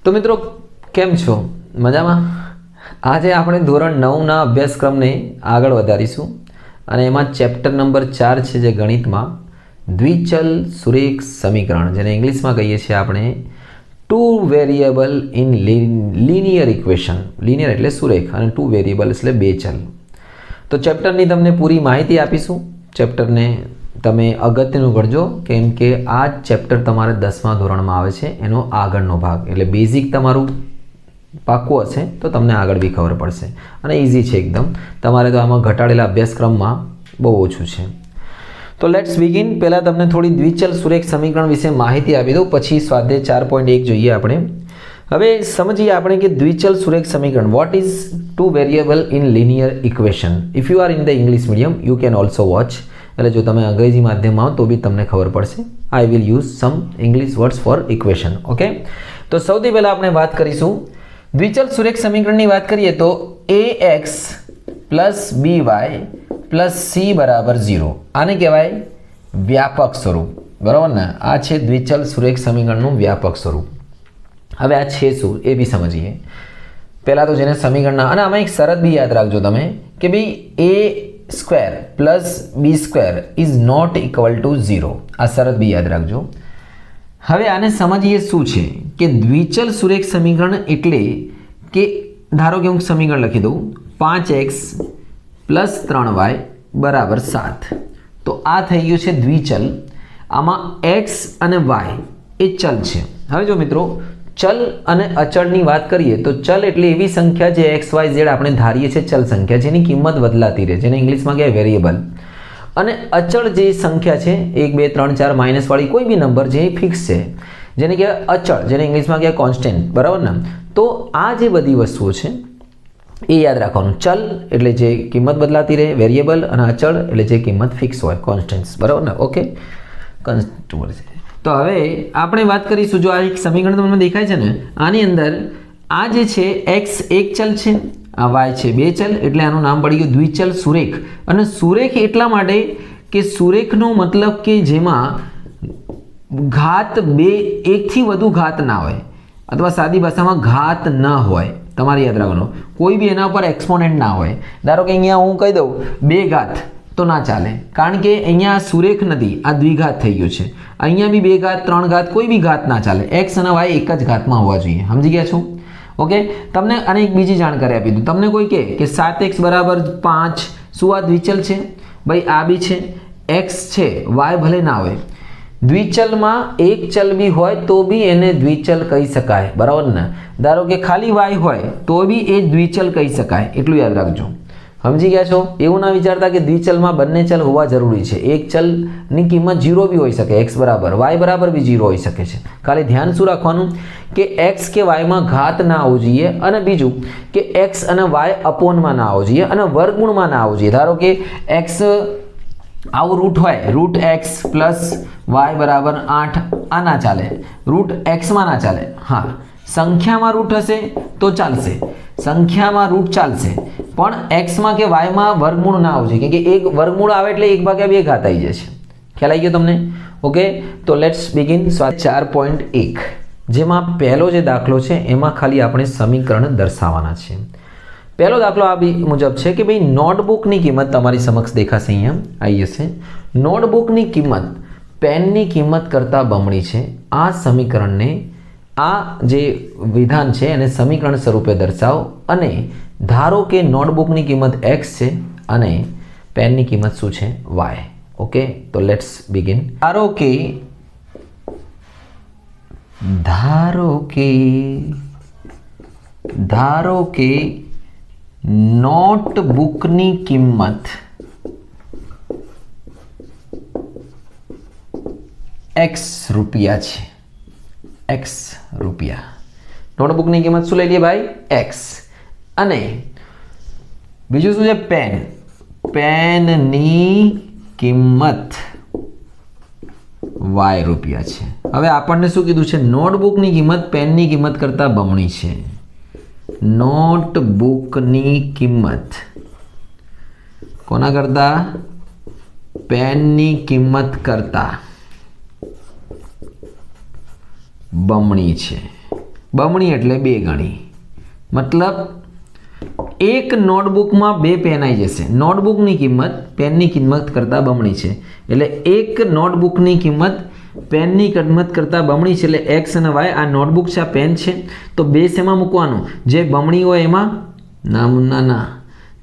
તો મિત્રો કેમ છો? મજામાં? આજે આપણે ધોરણ 9ના અભ્યાસક્રમને આગળ વધારીશું અને એમાં ચેપ્ટર નંબર 4 છે જે ગણિતમાં દ્વિચલ સુરેખ સમીકરણ, જેને ઇંગ્લિશમાં કહીએ છીએ આપણે two variable in linear equation. Linear એટલે સુરેખ અને ટુ વેરિયેબલ એટલે બે ચલ. તો ચેપ્ટરની તમને પૂરી માહિતી આપીશું. ચેપ્ટરને તમે અગત્યનું ગણજો, કેમ કે આ ચેપ્ટર તમારે 10મા ધોરણમાં આવે છે, એનો આગળનો ભાગ. એટલે બેઝિક તમારું પાક્કું હશે તો તમને આગળ બી ખબર પડશે અને ઇઝી છે એકદમ. તમારે તો આમાં ઘટાડેલા અભ્યાસક્રમમાં બહુ ઓછું છે. તો લેટ્સ બિગિન. પહેલાં તમને થોડી દ્વિચલ સુરેખ સમીકરણ વિશે માહિતી આપી દઉં, પછી સ્વાધ્યાય 4.1 જોઈએ આપણે. હવે સમજીએ આપણે કે દ્વિચલ સુરેખ સમીકરણ. What is two variable in linear equation? If you are in the English medium you can also watch. એટલે જો તમે અંગ્રેજી માધ્યમમાં આવો તો બી તમને ખબર પડશે. I will use some English words for equation. Okay, તો સૌથી પહેલાં આપણે વાત કરીશું દ્વિચલ સુરેખ સમીકરણની. વાત કરીએ તો ax plus by plus c બરાબર 0. આને કહેવાય વ્યાપક સ્વરૂપ, બરાબર ને? આ છે દ્વિચલ સુરેખ સમીકરણનું વ્યાપક સ્વરૂપ. હવે આ છે શું એ બી સમજીએ. પહેલાં તો જેને સમીકરણના, અને આમાં એક શરત બી યાદ રાખજો તમે કે ભાઈ a square plus B square is not equal to 0. આ શરત બી યાદ રાખજો. હવે આને સમજીએ શું છે કે દ્વિચલ સુરેખ સમીકરણ એટલે કે ધારો કે હું સમીકરણ લખી દઉં 5x પ્લસ 3y બરાબર 7. તો આ થઈ ગયું છે દ્વિચલ. આમાં x અને y એ ચલ છે. હવે જો મિત્રો ચલ અને અચળની વાત કરીએ તો ચલ એટલે એવી સંખ્યા જે એક્સ વાય ઝેડ આપણે ધારીએ છીએ ચલ સંખ્યા, જેની કિંમત બદલાતી રહે, જેને ઇંગ્લિશમાં કહેવાય વેરિયેબલ. અને અચળ જે સંખ્યા છે 1 2 3 4 માઇનસ વાળી કોઈ બી નંબર જે ફિક્સ છે, જેને કહેવાય અચળ, જેને ઇંગ્લિશમાં કહેવાય કોન્સ્ટન્ટ, બરાબર ને? તો આ જે બધી વસ્તુઓ છે એ યાદ રાખવાનું. ચલ એટલે જે કિંમત બદલાતી રહે, વેરિયેબલ, અને અચળ એટલે જે કિંમત ફિક્સ હોય, કોન્સ્ટન્ટ્સ, બરાબર ને? Okay, constant. તો હવે આપણે વાત કરીશું, જો આ એક સમીકરણ તમને દેખાય છે ને, આની અંદર આ જે છે x એક ચલ છે, આ y છે બે ચલ, એટલે આનું નામ પડી ગયું દ્વિચલ સુરેખ. અને સુરેખ એટલા માટે કે સુરેખનો મતલબ કે જેમાં ઘાત બે, એકથી વધુ ઘાત ના હોય, અથવા સાદી ભાષામાં ઘાત ન હોય. તમારે યાદ રાખવાનું, કોઈ બી એના પર એક્સપોનેન્ટ ના હોય. ધારો કે અહીંયા હું કહી દઉં 2 ઘાત તો ના ચાલે, કારણ કે અહીંયા સુરેખ નથી, આ દ્વિઘાત થઈ ગયું છે. અહીંયા બી 2 ઘાત 3 ઘાત કોઈ બી ઘાત ના ચાલે. x અને y એક જ ઘાતમાં હોવા જોઈએ. સમજી ગયા છો? ઓકે, તમને અને એક બીજી જાણકારી આપી દઉં. તમને કોઈ કહે કે 7x બરાબર 5, શું આ દ્વિચલ છે? ભાઈ આ બી છે, x છે, y ભલે ના હોય. દ્વિચલમાં એક ચલ બી હોય તો બી એને દ્વિચલ કહી શકાય, બરાબર ને? ધારો કે ખાલી y હોય તો બી એ દ્વિચલ કહી શકાય, એટલું યાદ રાખજો. સમજી ગયા છો? એવું ના વિચારતા કે દ્વિચલમાં બંને ચલ હોવા જરૂરી છે. એક ચલની કિંમત 0 બી હોઈ શકે, x બરાબર, y બરાબર બી 0 હોઈ શકે છે. ખાલી ધ્યાન શું રાખવાનું કે x કે y માં ઘાત ના આવવું જોઈએ, અને બીજું કે x અને y અપોનમાં ના આવવું જોઈએ, અને વર્ગમૂળમાં ના આવવું જોઈએ. ધારો કે x આવું રૂટ હોય, રૂટ x પ્લસ y બરાબર 8, આ ના ચાલે. રૂટ x માં ના ચાલે. હા, સંખ્યામાં રૂટ હશે તો ચાલશે, સંખ્યામાં રૂટ ચાલશે, પણ x માં કે y માં વર્ગમૂળ ના આવવું જોઈએ, કે એક વર્ગમૂળ આવે એટલે 1/2 ઘાત આવી જશે. ખ્યાલ આવી ગયો તમને? ઓકે, તો લેટ્સ બિગિન. 4.1 જેમાં પહેલો જે દાખલો છે એમાં ખાલી આપણે સમીકરણ દર્શાવવાના છે. પહેલો દાખલો આ મુજબ છે કે ભાઈ નોટબુકની કિંમત તમારી સમક્ષ દેખાશે, અહીંયા આવી જશે. નોટબુકની કિંમત પેનની કિંમત કરતાં બમણી છે. આ સમીકરણને, આ જે વિધાન છે એને સમીકરણ સ્વરૂપે દર્શાવો, અને ધારો કે નોટબુકની કિંમત x છે અને પેનની કિંમત શું છે? y. ઓકે, તો લેટ્સ બિગિન. ધારો કે નોટબુકની કિંમત x રૂપિયા છે. x રૂપિયા. નોટબુકની કિંમત શું લઈ લઈએ ભાઈ? x. અને બીજું શું છે? પેન. પેનની કિંમત y રૂપિયા છે. હવે આપણને શું કીધું છે? નોટબુકની કિંમત પેનની કિંમત કરતાં બમણી છે. નોટબુકની કિંમત કોના કરતાં? પેનની કિંમત કરતાં બમણી છે. બમણી એટલે 2 ગણી, મતલબ એક નોટબુકમાં 2 પેન આવી જશે. નોટબુકની કિંમત પેનની કિંમત કરતાં બમણી છે, એટલે એક નોટબુકની કિંમત પેનની કિંમત કરતાં બમણી છે, એટલે એક્સ અને વાય. આ નોટબુક છે, આ પેન છે, તો 2 શેમાં મૂકવાનું? જે બમણી હોય એમાં. ના,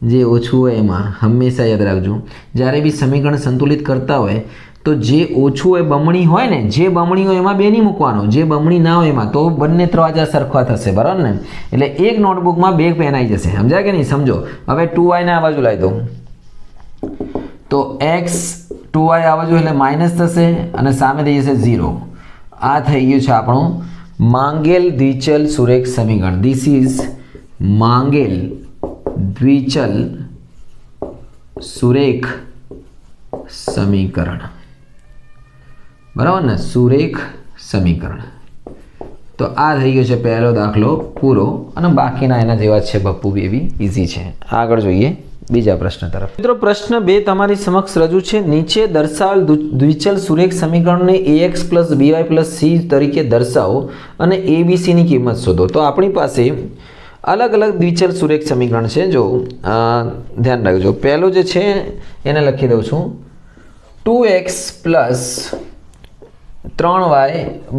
જે ઓછું હોય એમાં. હંમેશા યાદ રાખજો, જ્યારે બી સમીકરણ સંતુલિત કરતા હોય તો જે ઓછું હોય બમણી હોય ને, જે બમણી હોય એમાં 2 નહીં મૂકવાનું, જે બમણી ના હોય એમાં. તો બંને ત્રાજા સરખા થશે, બરાબર ને? એટલે એક નોટબુકમાં 2 પેન આવી જશે. સમજાય કે નહીં? સમજો. હવે 2y ને આ બાજુ લાવી દઉં તો x 2y આ બાજુ એટલે માઇનસ થશે અને સામે થઈ જશે 0. આ થઈ ગયું છે આપણું માંગેલ દ્વિચલ સુરેખ સમીકરણ. ધીસ ઇઝ માંગેલ દ્વિચલ સુરેખ સમીકરણ, બરાબર ને? સુરેખ સમીકરણ. તો આ થઈ ગયો છે પહેલો દાખલો પૂરો, અને બાકીના એના જેવા છે બપ્પુ બેબી, ઇઝી છે. આગળ જોઈએ બીજા પ્રશ્ન તરફ. મિત્રો પ્રશ્ન 2 તમારી સમક્ષ રજૂ છે. નીચે દર્શાવેલ દ્વિચલ સુરેખ સમીકરણને ax + by + c તરીકે દર્શાવો અને abc ની કિંમત શોધો. તો આપણી પાસે અલગ અલગ દ્વિચલ સુરેખ સમીકરણ છે. જો ધ્યાન રાખજો, પહેલો જે છે એને લખી દઉં છું 2x + 3y =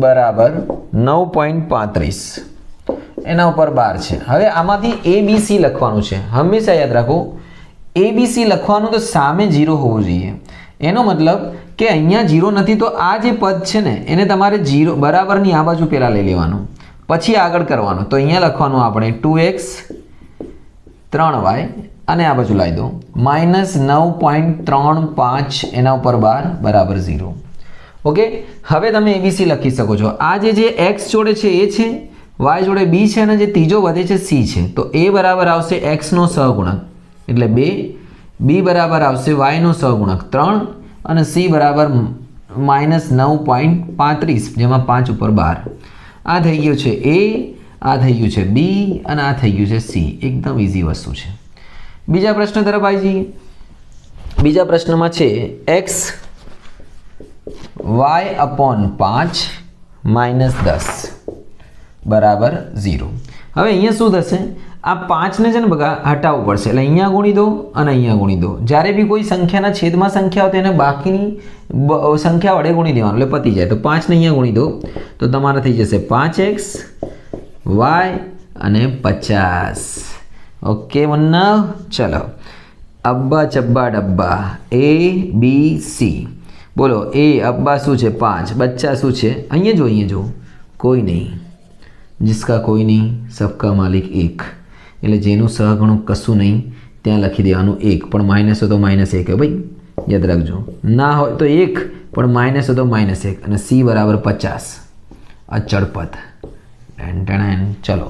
9.35, એના ઉપર 12 છે. હવે આમાંથી abc લખવાનું છે. હંમેશા યાદ રાખો, abc લખવાનું તો સામે 0 હોવું જોઈએ. એનો મતલબ કે અહીંયા 0 નથી, તો આ જે પદ છે ને એને તમારે 0 બરાબરની આ બાજુ પહેલાં લઈ લેવાનું, પછી આગળ કરવાનું. તો અહીંયા લખવાનું આપણે 2x 3y અને આ બાજુ લાવી દો -9.35, એના ઉપર 12 = 0. ઓકે, હવે તમે abc લખી શકો છો. આ જે x જોડે છે એ છે, y જોડે b છે, અને જે ત્રીજો વધે છે c છે. તો a બરાબર આવશે x નો સહગુણક એટલે 2, b બરાબર આવશે y નો સહગુણક 3, અને c બરાબર -9.35, જેમાં 5 ઉપર 12. આ થઈ ગયું છે a, આ થઈ ગયું છે b, અને આ થઈ ગયું છે c. એકદમ ઇઝી વસ્તુ છે. બીજા પ્રશ્ન તરફ આવી જઈએ. બીજા પ્રશ્નમાં છે x y/5 -10 બરાબર 0. હવે અહીંયા શું થશે? આ 5 ને છે ને બગા હટાવવું પડશે, એટલે અહીંયા ગુણી દો અને અહીંયા ગુણી દો. જ્યારે બી કોઈ સંખ્યાના છેદમાં સંખ્યા હોય તો એને બાકીની સંખ્યા વડે ગુણી દેવાનું, એટલે પતી જાય. તો 5 ને અહીંયા ગુણી દો તો તમારે થઈ જશે 5x y અને 50. ઓકે મુન્ના, ચલો અબ્બા ચબ્બા ડબ્બા ABC. બોલો એ અબ્બા શું છે? 5. બચ્ચા શું છે? અહીંયા જો કોઈ નહીં, जिसका કોઈ નહીં सबका मालिक 1. એટલે જેનું સહગુણક કશું નહીં ત્યાં લખી દેવાનું 1, પણ માઇનસ હોય તો -1 હે ભાઈ, યાદ રાખજો. ના હોય તો 1, પણ માઇનસ હોય તો -1, અને c બરાબર 50 અચળ પદ. ચલો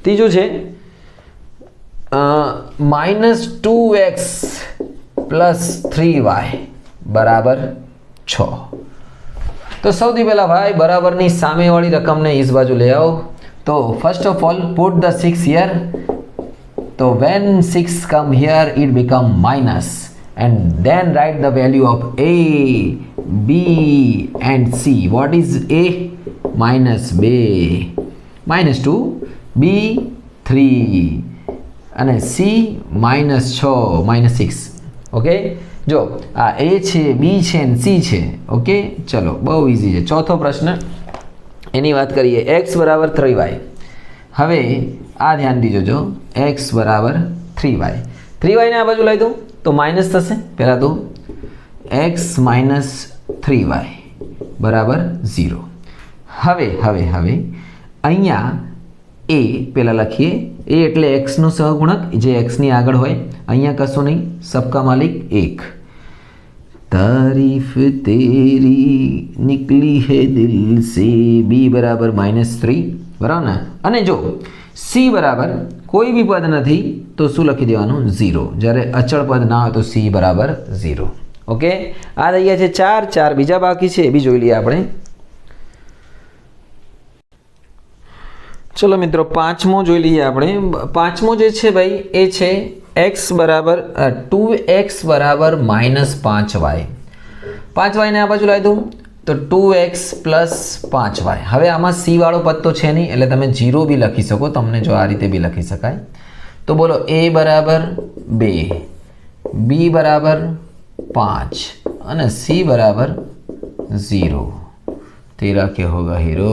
ત્રીજું છે -2x + 3y બરાબર 6. તો સૌથી પહેલા ભાઈ બરાબરની સામેવાળી રકમને इस બાજુ લઈ આવો. તો first of all put the 6 here. તો when 6 come here it become minus, and then write the value of a, b and c. What is a? -2, -2, b 3, અને c -6, -6. ઓકે, જો આ a છે, b છે અને c છે. Okay, ચલો બહુ ઇઝી છે. ચોથો પ્રશ્ન એની વાત કરીએ. x = 3y. હવે આ ધ્યાન દીજો, જો x = 3y. 3y ને આ બાજુ લઈ દઉં તો માઇનસ થશે. પહેલાં તો x - 3y બરાબર 0. હવે અહીંયા a પહેલાં લખીએ. a એટલે x નો સહગુણક, જે x ની આગળ હોય. અહીંયા કશું નહીં, सबका मालिक 1. तारीफ तेरी निकली है दिल से. b बराबर -3, બરાબર ને? અને જો c બરાબર કોઈ બી પદ નથી તો શું લખી દેવાનું? 0. જ્યારે અચળ પદ ના હોય તો c બરાબર 0. ઓકે, આ થઈ ગયા છે 4. બીજા બાકી છે, એ બી જોઈ લઈએ આપણે. ચલો મિત્રો, પાંચમો જોઈ લઈએ આપણે. પાંચમો જે છે ભાઈ એ છે x બરાબર 2x બરાબર -5y. 5y ને આ બાજુ લાવી દઉં તો 2x પ્લસ 5y. હવે આમાં c વાળો પદ તો છે નહીં એટલે તમે 0 બી લખી શકો, તમને જો આ રીતે બી લખી શકાય. તો બોલો a બરાબર 2, b બરાબર 5 અને c બરાબર 0. तेरा क्या होगा हीरो.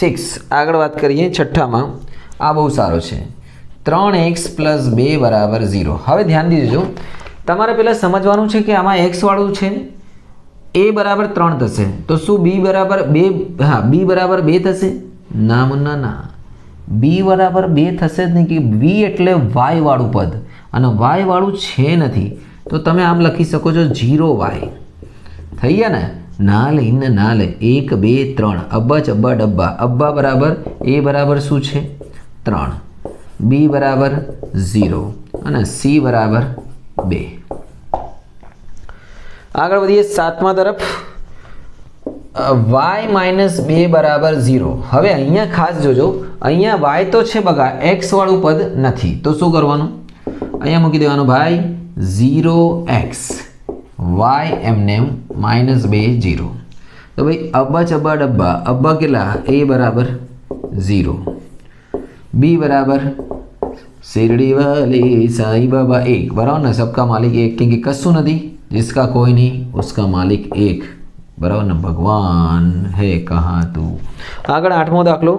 6. આગળ વાત કરીએ છઠ્ઠામાં. આ બહુ સારો છે. 3x પ્લસ 2 બરાબર 0. હવે ધ્યાન દીજો, તમારે પહેલાં સમજવાનું છે કે આમાં x વાળું છે, a બરાબર 3 થશે તો શું b બરાબર 2? હા, b બરાબર 2 થશે? ના મુન્ના ના, b બરાબર 2 થશે જ નહીં, કે b એટલે y વાળું પદ અને y વાળું છે નથી, તો તમે આમ લખી શકો છો 0y. થઈ ગયા ને? ના લે ને ના લે, 1 2 3 અબ્બા ચબ્બા ડબ્બા. અબ્બા બરાબર a બરાબર શું છે? 3, b બરાબર 0 અને c બરાબર 2. આગળ વધીએ 7મા તરફ. y માઇનસ 2 બરાબર 0. હવે અહીંયા ખાસ જોજો, અહીંયા y તો છે બગા, x વાળું પદ નથી, તો શું કરવાનું? અહીંયા મૂકી દેવાનું ભાઈ 0x, y એમને માઇનસ 2 0. તો ભાઈ અબ્બા ચબ્બા ડબ્બા. અબ્બા કેટલા? a બરાબર 0, b બરાબર शिरडी वाले साईं बाबा 1 बराबर ना, सबका मालिक एक, क्योंकि कसूँ नदी जिसका कोई नहीं उसका मालिक एक, बराबर ना. भगवान है कहाँ तू. આગળ 8મો દાખલો.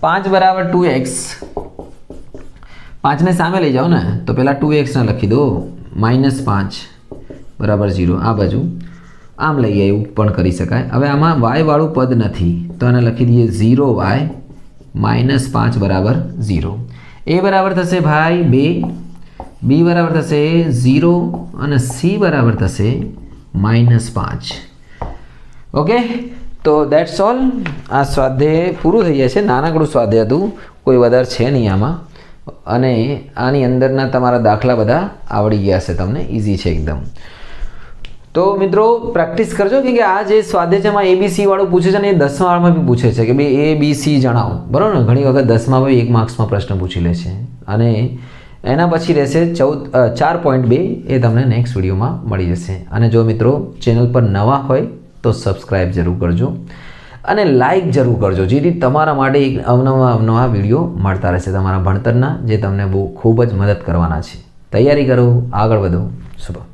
5 બરાબર 2x. 5 ને સામે લઈ જાઓ ને, તો પહેલાં 2x ને લખી દો. -5 બરાબર 0. આ બાજુ આમ લઈએ એવું પણ કરી શકાય. હવે આમાં y વાળું પદ નથી તો આને લખી દઈએ 0y -5 બરાબર 0. a બરાબર થશે ભાઈ 2, b બરાબર થશે 0 અને c બરાબર થશે -5. ઓકે, તો દેટ્સ ઓલ. આ સ્વાધ્યાય પૂરું થઈ જાય છે. નાનકડું સ્વાધ્યાય હતું, કોઈ વધારે છે નહીં આમાં, અને આની અંદરના તમારા દાખલા બધા આવડી ગયા છે તમને, ઇઝી છે એકદમ. તો મિત્રો પ્રેક્ટિસ કરજો, કેમ કે આ જે સ્વાધ્યાય છે એમાં ABC વાળું પૂછે છે ને, એ 10મા વાળામાં બી પૂછે છે કે ભાઈ ABC જણાવો, બરાબર ને. ઘણી વખત 10માં બી 1 માર્ક્સમાં પ્રશ્ન પૂછી લે છે, અને એના પછી રહેશે 4.2, એ તમને નેક્સ્ટ વિડીયોમાં મળી જશે. અને જો મિત્રો ચેનલ પર નવા હોય તો સબસ્ક્રાઈબ જરૂર કરજો અને લાઈક જરૂર કરજો, જેથી તમારા માટે એક અવનવા વિડીયો મળતા રહેશે તમારા ભણતરના, જે તમને બહુ ખૂબ જ મદદ કરવાના છે. તૈયારી કરો, આગળ વધો. શુભ.